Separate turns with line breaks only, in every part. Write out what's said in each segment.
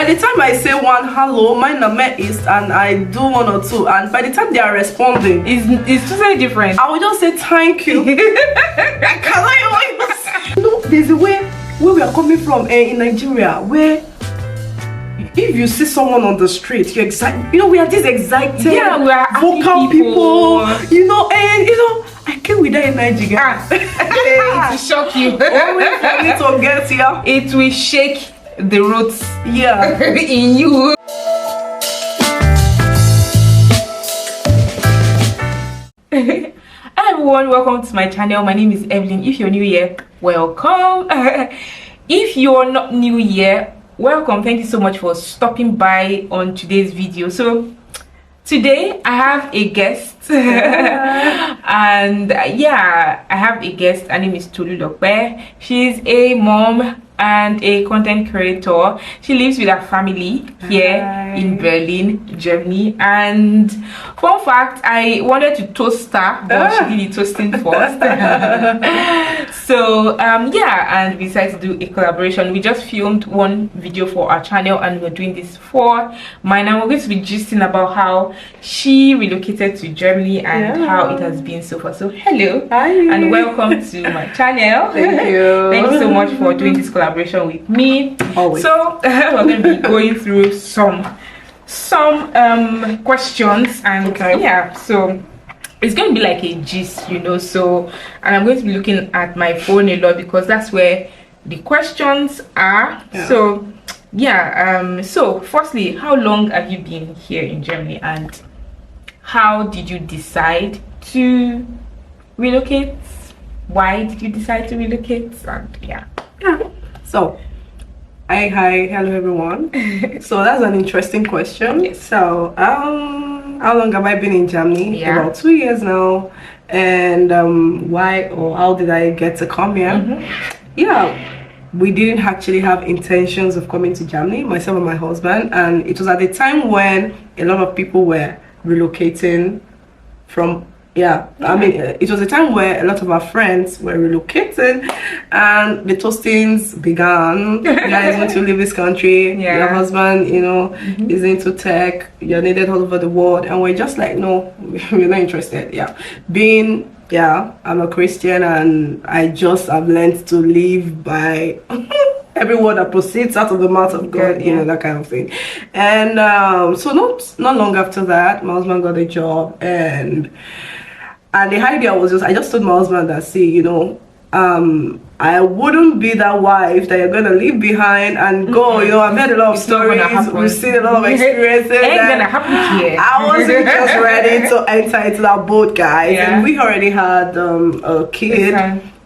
by the time I say one hello, mine are met east, and I do one or two, and by the time they are responding,
it's totally different.
I will just say thank you. I can't. You know, there's a way where we are coming from in Nigeria, where if you see someone on the street, you're excited. You know, we are these excited,
we are
vocal people. You know, and you know, I came with that energy, guys.
It will shock you.
Always for me to get here.
It will shake the roots.
Yeah.
In you. Hi everyone, welcome to my channel. My name is Evelyn. If you're new here, welcome. If you're not new here, welcome. Thank you so much for stopping by on today's video. So today I have a guest. And yeah, I have a guest. Her name is Olalekan. She's a mom and a content creator. She lives with her family here in Berlin, Germany. And fun fact, I wanted to toast her, but she did the toasting first. So yeah, and we decided to do a collaboration. We just filmed one video for our channel, and we're doing this for mine. And we're going to be gisting about how she relocated to Germany and how it has been so far. So hello.
Hi.
And welcome to my channel.
Thank you.
Thank you so much for doing this collaboration with me.
Always.
So we're going to be going through some questions, and yeah, so it's going to be like a gist, you know. So, and I'm going to be looking at my phone a lot because that's where the questions are. So yeah, so firstly, how long have you been here in Germany, and how did you decide to relocate? Why did you decide to relocate? And yeah.
So, hello everyone. So that's an interesting question.
Yes.
So, how long have I been in Germany?
Yeah.
About 2 years now. And why or how did I get to come here? Yeah, we didn't actually have intentions of coming to Germany, myself and my husband, and it was at the time when a lot of people were relocating from I mean, it was a time where a lot of our friends were relocating, and the toastings began. You guys want to leave this country. Your husband, you know, is into tech. You're needed all over the world, and we're just like, no, we're not interested. I'm a Christian, and I just have learned to live by every word that proceeds out of the mouth of God, you know, that kind of thing. And so not long after that, my husband got a job, and the idea was I just told my husband that, see, you know, I wouldn't be that wife that you're gonna leave behind and go. You know, I've heard a lot of stories, we've seen a lot of experiences.
Ain't gonna happen here.
I wasn't just ready to enter into that boat, guys. And we already had a kid,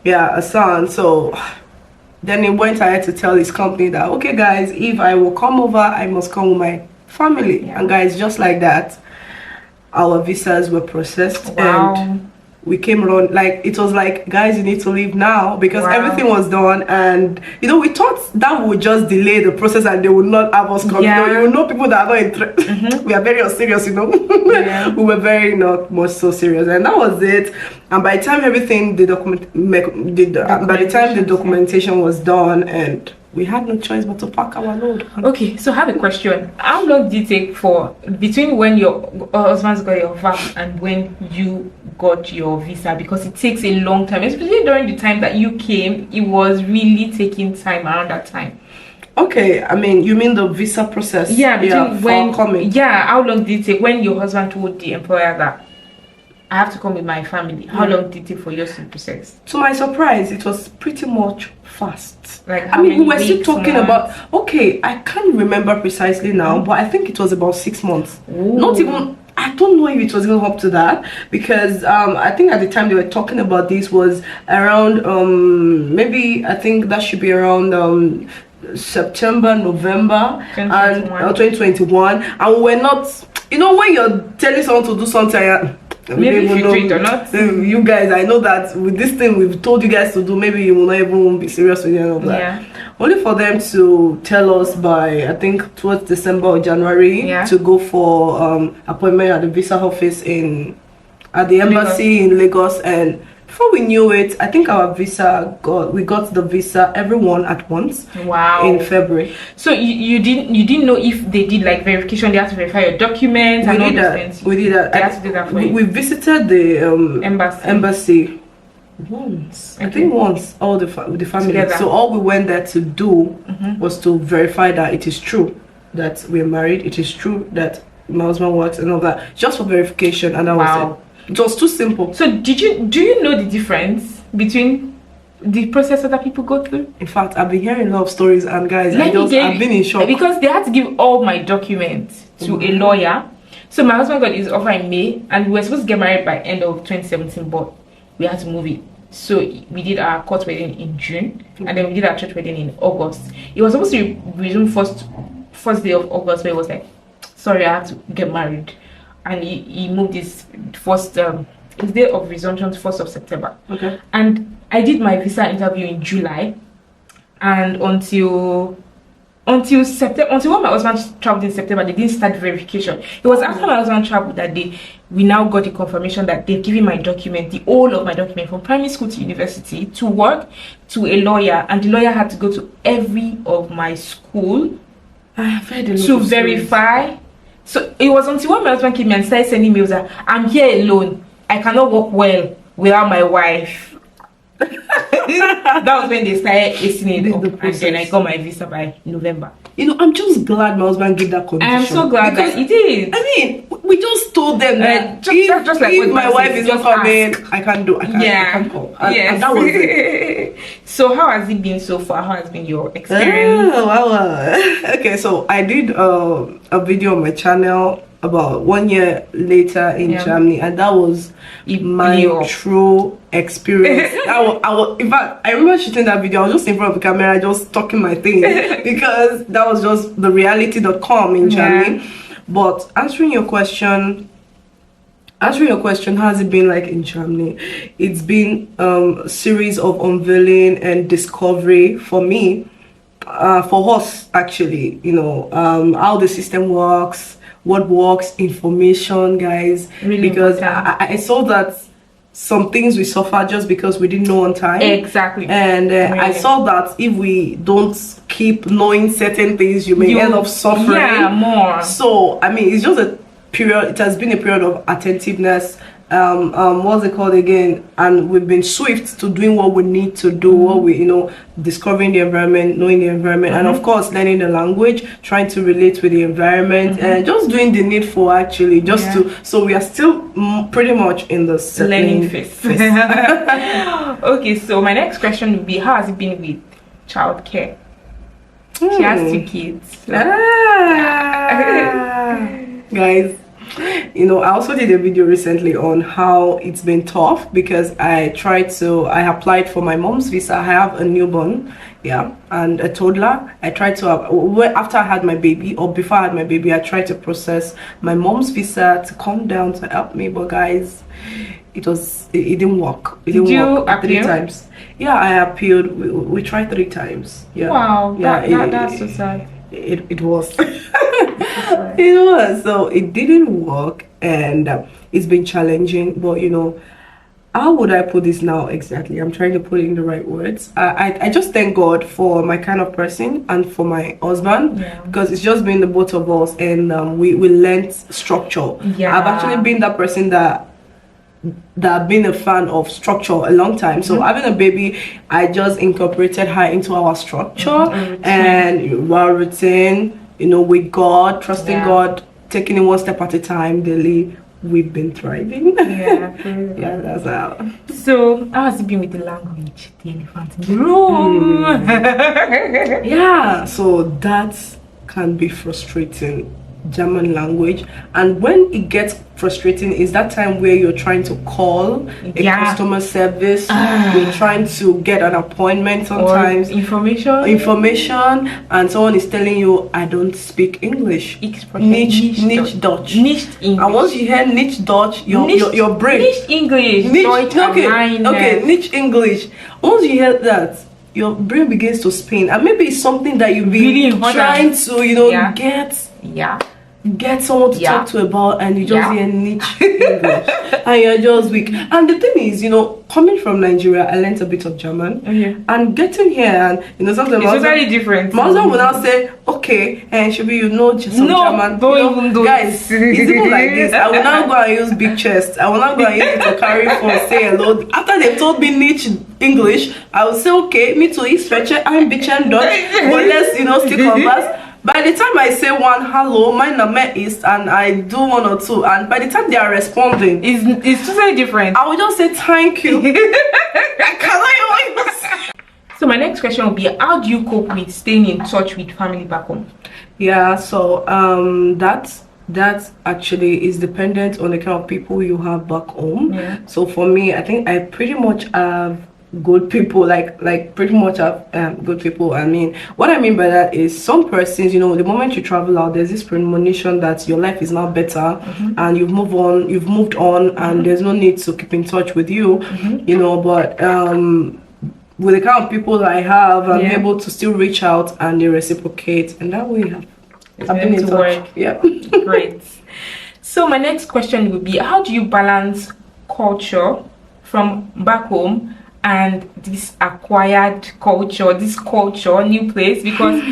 a son. So then he went ahead to tell his company that, okay guys, if I will come over, I must come with my family. And guys, just like that, our visas were processed. And we came around, like, it was like, guys, you need to leave now, because everything was done. And you know, we thought that would just delay the process and they would not have us come. You know people that are not interested. We are very unserious, you know. We were very not much so serious, and that was it. And by the time everything by the time the documentation was done, and we had no choice but to pack our load.
Okay, so I have a question. How long did it take for between when your husband got your VAT and when you got your visa? Because it takes a long time, especially during the time that you came. It was really taking time around that time. Okay,
I mean, you mean the visa process?
When
coming.
How long did it take when your husband told the employer that I have to come with my family? How long did it take for yours to process?
To my surprise, it was pretty much fast.
Like,
I mean, we were still talking about, I can't remember precisely now, but I think it was about 6 months. Not even, I don't know if it was even up to that, because I think at the time they were talking about this was around maybe, I think that should be around September, November 2021. And we're not, you know, when you're telling someone to do something,
maybe if you do it or not.
You guys, I know that with this thing we've told you guys to do, maybe you will not even be serious with any of that. Only for them to tell us by, I think, towards December or January to go for appointment at the visa office at the embassy in Lagos, and before we knew it, I think our we got the visa, everyone at once.
Wow.
In February.
So you didn't know if they did like verification, they had to verify your documents and all those things.
We did that.
They had to do that for you.
We visited the embassy
once.
I think once, all the family
Together.
So all we went there to do was to verify that it is true that we're married, it is true that my husband works and all that, just for verification, and that was it. It was too simple.
So do you know the difference between the process that people go through?
In fact, I've been hearing a lot of stories, and guys, I've been in shock
because they had to give all my documents to a lawyer. So my husband got his offer in May, and we were supposed to get married by end of 2017, but we had to move it. So we did our court wedding in June, and then we did our church wedding in August. It was supposed to resume first day of August, but it was like, sorry, I have to get married, and he moved his his day of resumption to 1st of September.
Okay.
And I did my visa interview in July, and until September, until when my husband traveled in September, they didn't start verification. It was after my husband traveled that we now got the confirmation that they've given my document, the whole of my document, from primary school to university, to work, to a lawyer, and the lawyer had to go to every of my school to verify. So it was until when my husband came and started sending me that I'm here alone, I cannot work well without my wife. That was when they started listening it up, and then I got my visa by November.
You know, I'm just glad my husband gave that condition.
I am so glad that he did.
I mean, we just told them that
just like
if my wife is not coming, I can't come. And that was it.
So how has it been so far? How has been your experience?
Okay, so I did a video on my channel about 1 year later in Germany, and that was my true experience. In fact, I remember shooting that video. I was just in front of the camera, just talking my thing, because that was just the reality.com in Germany. But answering your question, how has it been like in Germany? It's been a series of unveiling and discovery for me, for us actually. You know, how the system works, what works, information, guys. Really, because I saw that some things we suffer just because we didn't know on time.
Exactly.
And I saw that if we don't keep knowing certain things, you may end up suffering.
Yeah, more.
So I mean, it's just a period. It has been a period of attentiveness. What's it called again? And we've been swift to doing what we need to do, what we, discovering the environment, knowing the environment, and of course learning the language, trying to relate with the environment, and just doing the needful actually, so we are still pretty much in the
learning phase. Okay, so my next question would be, how has it been with childcare? She has 2 kids.
Guys, I also did a video recently on how it's been tough, because I applied for my mom's visa. I have a newborn, and a toddler. I tried to after I had my baby, or before I had my baby, I tried to process my mom's visa to come down to help me, but guys, it didn't work. It didn't work.
Appeal?
3 times. Yeah, I appealed. We tried 3 times. Yeah.
Wow. That's so sad.
It was. It was. So it didn't work, and it's been challenging. But how would I put this now exactly? I'm trying to put it in the right words. I just thank God for my kind of person and for my husband, because it's just been the both of us, and we learned structure. I've actually been that person that I've been a fan of structure a long time. So having a baby, I just incorporated her into our structure, and our routine, with God, trusting God, taking it 1 step at a time daily. We've been thriving. That's how.
So how has it been with the language? The elephant in the room.
So that can be frustrating, German language. And when it gets frustrating is that time where you're trying to call a customer service, you're trying to get an appointment sometimes,
or information,
and someone is telling you, I don't speak English. Nicht Deutsch.
Nicht English.
And once you hear nicht Deutsch, your brain,
nicht English,
nicht English. Once you hear that, your brain begins to spin, and maybe it's something that you've been trying to get get someone to talk to about, and you just hear niche English and you're just weak. And the thing is, coming from Nigeria, I learned a bit of German, and getting here, and sometimes
it's totally different.
My husband will now say, okay, and should be just some German.
Don't even do
guys, it's even like this. I will now go and use big chest. I will now go and use it to carry phone, say hello. After they told me niche English, I will say, okay, me too, ich spreche ein bisschen Deutsch, but let's still converse. By the time I say one hello, my name is, and I do one or two, and by the time they are responding,
it's totally different.
I will just say thank you.
So my next question will be, how do you cope with staying in touch with family back home?
Yeah, so that actually is dependent on the kind of people you have back home. So for me, I think I pretty much have good people, like pretty much have good people. I mean, what I mean by that is some persons, the moment you travel out, there's this premonition that your life is now better, and you've moved on, and there's no need to keep in touch with you, but with the kind of people that I have, I'm able to still reach out and they reciprocate, and that way I've been in touch. Yeah.
Great. So my next question would be, how do you balance culture from back home and this acquired culture, new place? Because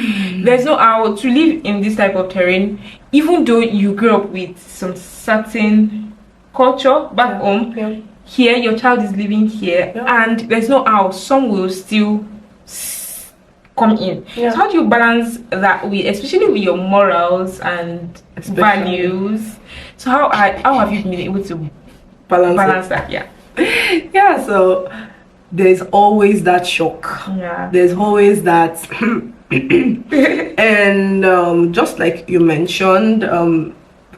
there's no how to live in this type of terrain, even though you grew up with some certain culture back home. Here your child is living here, and there's no how some will still come in. So how do you balance that with, especially with your morals and values? So how have you been able to balance that?
Yeah, so there's always that shock. There's always that and just like you mentioned,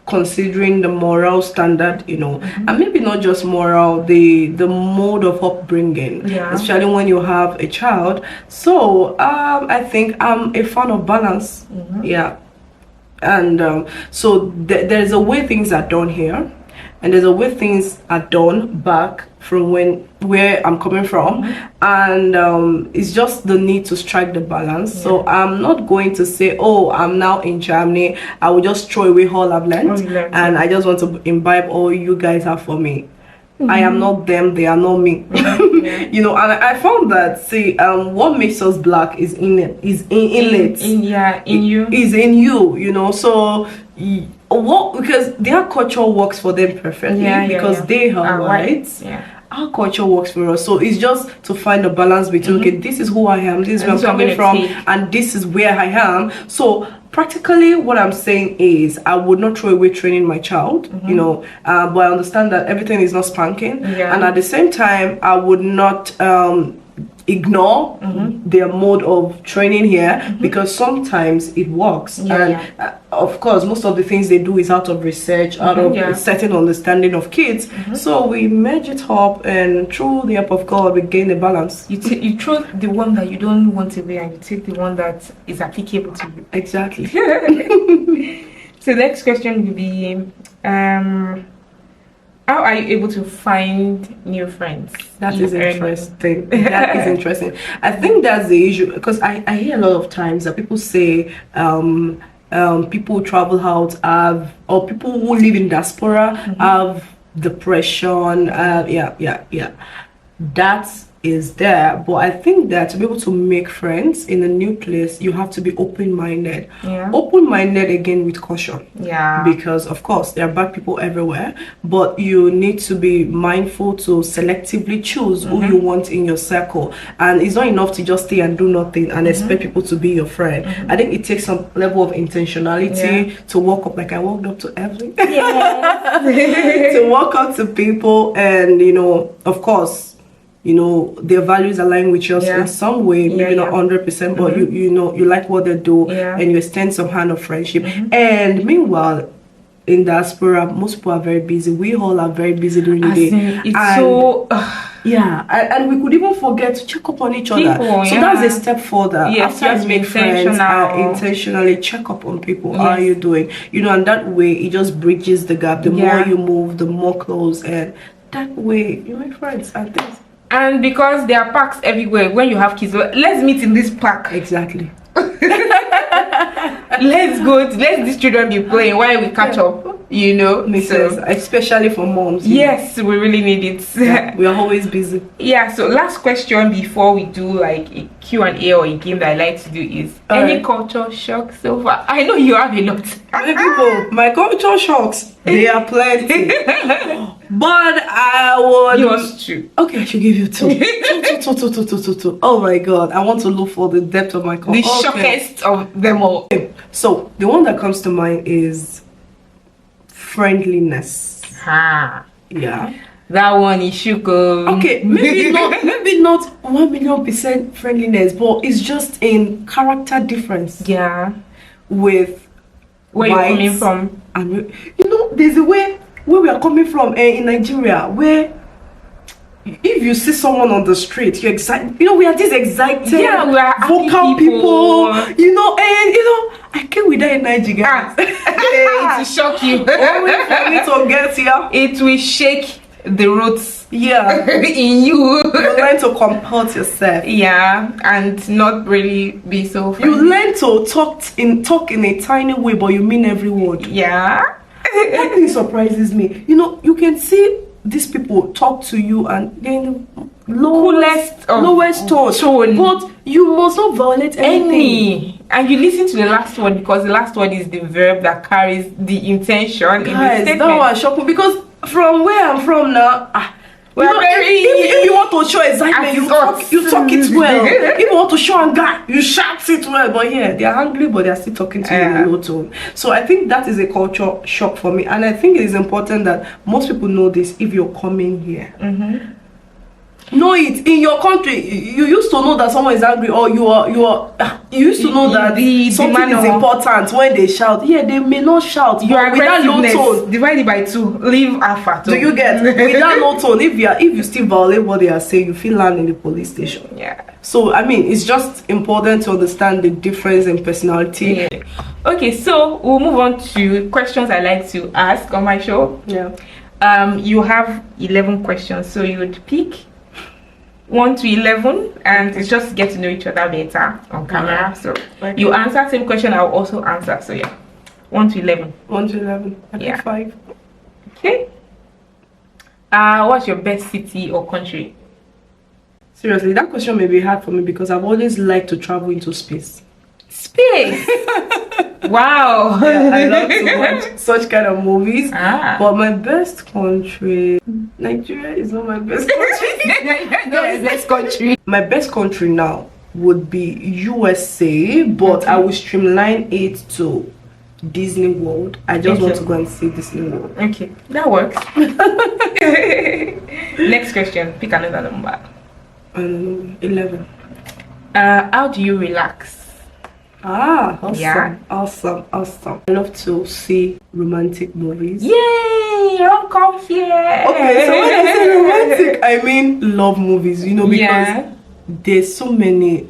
considering the moral standard, and maybe not just moral, the mode of upbringing, especially when you have a child. So I think I'm a fan of balance. And so there's a way things are done here, and there's a way things are done back from where I'm coming from, and it's just the need to strike the balance. So I'm not going to say, oh, I'm now in Germany, I will just throw away all I've learned, and I just want to imbibe all you guys have for me. I am not them, they are not me. And I found that, what makes us black is innate, in you. So because their culture works for them perfectly, because they are white. Our culture works for us, so it's just to find a balance between okay, this is who I am, this is where I'm coming from, and this is where I am. So practically what I'm saying is I would not throw away training my child, but I understand that everything is not spanking, and at the same time I would not ignore their mode of training here, because sometimes it works, and of course most of the things they do is out of research, out of a certain understanding of kids. So we merge it up, and through the help of God we gain a balance.
You throw the one that you don't want away, and you take the one that is applicable to you.
Exactly.
So the next question will be, how are you able to find new friends?
That is interesting. That is interesting. I think that's the issue, because I hear a lot of times that people say people who travel out or people who live in diaspora have depression. That is there, but I think that to be able to make friends in a new place, you have to be open-minded. Open-minded again with caution. Because of course there are bad people everywhere, but you need to be mindful to selectively choose who you want in your circle. And it's not enough to just stay and do nothing and expect people to be your friend. I think it takes some level of intentionality to walk up, like I walked up to Evelyn. To walk up to people, and of course, their values align with yours in some way, maybe not 100%, but you like what they do, and you extend some kind of friendship. And meanwhile, in diaspora, most people are very busy. We all are very busy during the day. And we could even forget to check up on each other. So that's a step further. After you make friends, intentionally check up on people. How are you doing? And that way it just bridges the gap. The more you move, the more close, and that way you make friends and things.
And because there are parks everywhere, when you have kids, let's meet in this park.
Exactly.
let these children be playing while we catch up, you know.
Makes sense, especially for moms.
Yes, we really need it.
Yeah, we are always busy.
Yeah, so last question before we do like a Q&A or a game that I like to do is any culture shock so far? I know you have a lot.
People, my culture shocks, they are plenty. But I would...
Yours too.
Okay, I should give you two. Two. Oh my god, I want to look for the depth of my culture.
The shockest of them all.
So, the one that comes to mind is friendliness. Yeah.
That one is sugar.
Okay, maybe not 1,000,000% friendliness, but it's just in character difference.
Yeah.
With
where you're coming from.
And there's a way where we are coming from in Nigeria, where if you see someone on the street, you're excited. We are these excited,
we are
vocal people. I came with that in Nigeria.
It will shock you.
Always for me to get here.
It will shake the roots.
Yeah.
In you.
You learn to comport yourself.
Yeah, and not really be so friendly.
You learn to talk in a tiny way, but you mean every word.
Yeah.
That thing surprises me. You can see these people talk to you and then lowest tone, but you must not violate anything.
And you listen to the last word, because the last word is the verb that carries the intention.
Guys,
in the statement.
that was shocking, because from where I'm from now, if you want to show excitement, you talk it well. If you want to show anger, you shout it well. But yeah, they are angry, but they are still talking to you in a low tone. So I think that is a culture shock for me, and I think it is important that most people know this. If you're coming here, know it. In your country, you used to know that someone is angry, or you used to know that something is important when they shout. Yeah, they may not shout.
Your aggressiveness
tone
divided by 2, leave alpha.
Do you get? With that low tone, if you still violate what they are saying, you feel land in the police station.
Yeah.
So I mean, it's just important to understand the difference in personality.
Yeah. Okay, so we'll move on to questions I like to ask on my show.
Yeah.
You have 11 questions, so you would pick 1 to 11, and it's just get to know each other better on camera. So you answer same question, I'll also answer. So yeah, 1 to 11.
1 to 11. I think 5.
Okay. What's your best city or country?
Seriously, that question may be hard for me because I've always liked to travel into space.
Space. Wow.
Yeah, I love to watch such kind of movies. But my best country, Nigeria is not my best country. My best country now would be USA, but I will streamline it to Disney World. I just want to go and see Disney World.
Okay, that works. Next question. Pick another number.
11.
How do you relax?
Awesome.
Yeah.
Awesome. I love to see romantic movies.
Yay! Rom-com here.
Okay, so when I say romantic, I mean love movies, because there's so many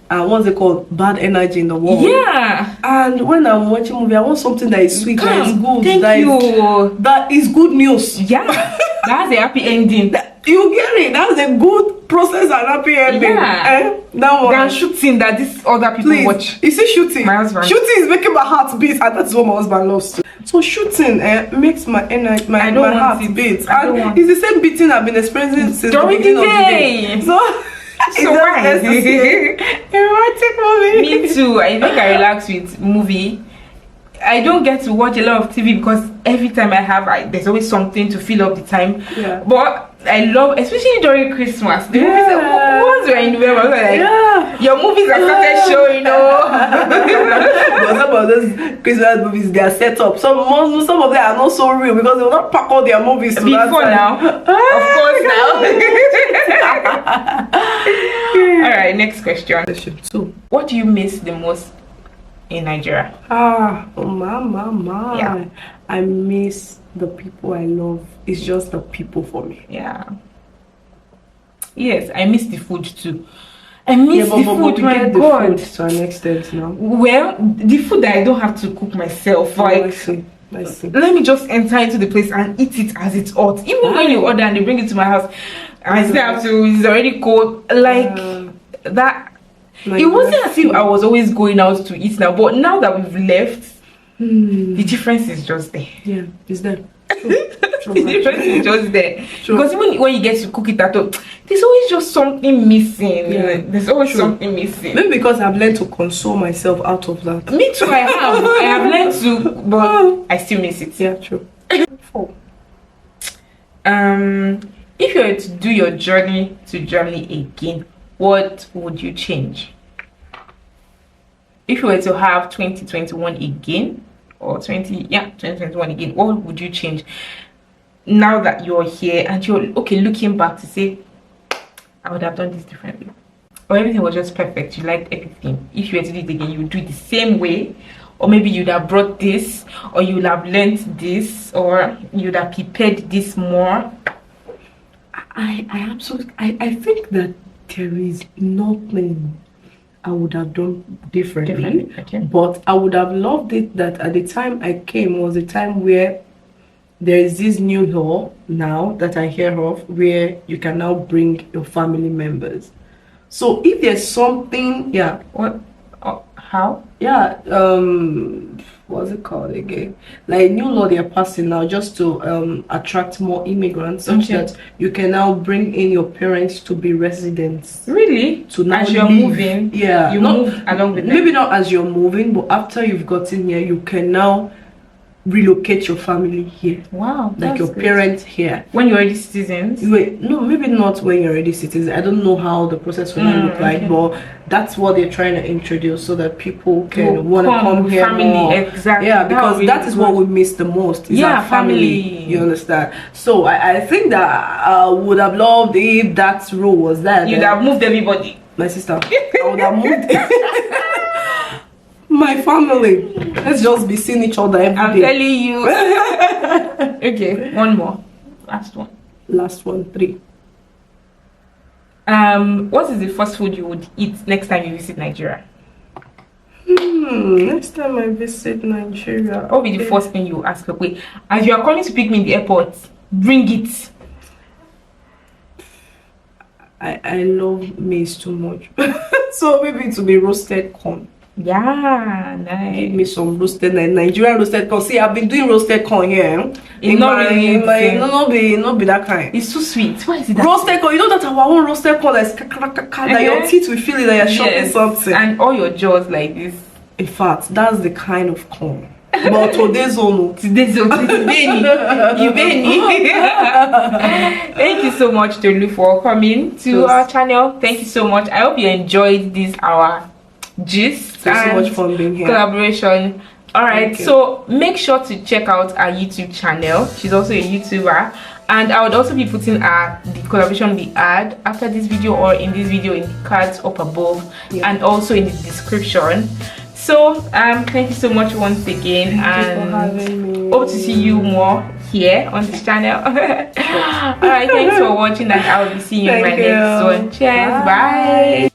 what's it called, bad energy in the world.
Yeah.
And when I'm watching a movie, I want something that is sweet, that is good, that is good news.
Yeah. That's a happy ending.
You get it? That's a good process and happy ending.
Yeah.
That one.
Than shooting that these other people watch.
You see, shooting.
My husband.
Shooting is making my heart beat, and that's what my husband loves too. So shooting makes my energy, my heart beat. And it's the same beating I've been experiencing since
during
the beginning
the
day.
So why?
Erotic movie.
Me too. I think I relax with movie. I don't get to watch a lot of TV because every time I have, there's always something to fill up the time. Yeah. But I love, especially during Christmas, the movies. Once we're in November, like, your movies are started showing.
But some of those Christmas movies, they are set up. Some of them are not so real because they will not pack all their movies to
before now. Of course now. All right, next question.
So,
what do you miss the most in Nigeria?
Yeah. I miss the people I love. It's just the people for me.
Yeah. Yes, I miss the food too. I miss the food. My God.
The food to an extent now.
Well, the food that I don't have to cook myself. Like,
I see.
Let me just enter into the place and eat it as it's hot. Even when you order and they bring it to my house, I still have to. It's already cold. Like that.
Like,
it wasn't as if I was always going out to eat now, but now that we've left, the difference is just there.
Yeah, it's there.
The difference is just there.
True.
Because even when you get to cook it at home, there's always just something missing.
Yeah.
There's always something missing.
Maybe because I've learned to console myself out of that.
Me too, I have learned to, but I still miss it.
Yeah, true.
If you were to do your journey to Germany again, what would you change? If you were to have 2021 again, or 2021 again, what would you change? Now that you're here and you're okay, looking back to say, I would have done this differently, or everything was just perfect, you liked everything. If you were to do it again, you would do it the same way, or maybe you'd have brought this, or you would have learned this, or you'd have prepared this more.
I think that there is nothing I would have done differently.
Okay.
But I would have loved it that at the time I came was a time where there is this new law now that I hear of, where you can now bring your family members. So if there's something,
What? How?
What's it called again? Like new law they're passing now just to attract more immigrants, such that you can now bring in your parents to be residents.
Really?
To now
as you're
live.
moving,
Yeah,
you move along with them.
Maybe not as you're moving, but after you've gotten here, you can now relocate your family here.
Wow,
Like your parents here.
When you're already citizens?
Wait, no, maybe not when you're already citizens. I don't know how the process will look like, but that's what they're trying to introduce so that people can want to come here
family
more.
exactly.
Yeah, because that is what we miss the most, is our family. You understand? So I think that I would have loved if that rule was there.
You'd have moved everybody.
My sister, I would have moved my family. Let's just be seeing each other every day.
I'm telling you. Okay, one more. Last one. 3. What is the first food you would eat next time you visit Nigeria?
Next time I visit Nigeria,
what will be the first thing you ask? Okay, as you are coming to pick me in the airport, bring it.
I love maize too much. So maybe it will be roasted corn.
Yeah, nice.
Give me some roasted Nigerian roasted corn. See, I've been doing roasted corn here.
It's not
be that kind.
It's too sweet. Why is it that
roasted corn? You know that our own roasted corn is that your teeth will feel it that you're chopping something.
And all your jaws like this.
In fact, that's the kind of corn. But today's own.
Thank you so much, Tolu, for coming to our channel. Thank you so much. I hope you enjoyed this our gist.
It's so much fun being here.
Collaboration. All right, so make sure to check out our YouTube channel. She's also a YouTuber, and I would also be putting the collaboration we add after this video, or in this video, in the cards up above, and also in the description. So thank you so much once again, and hope to see you more here on this channel. All right, thanks for watching, and I will be seeing you in my next one. Cheers, bye.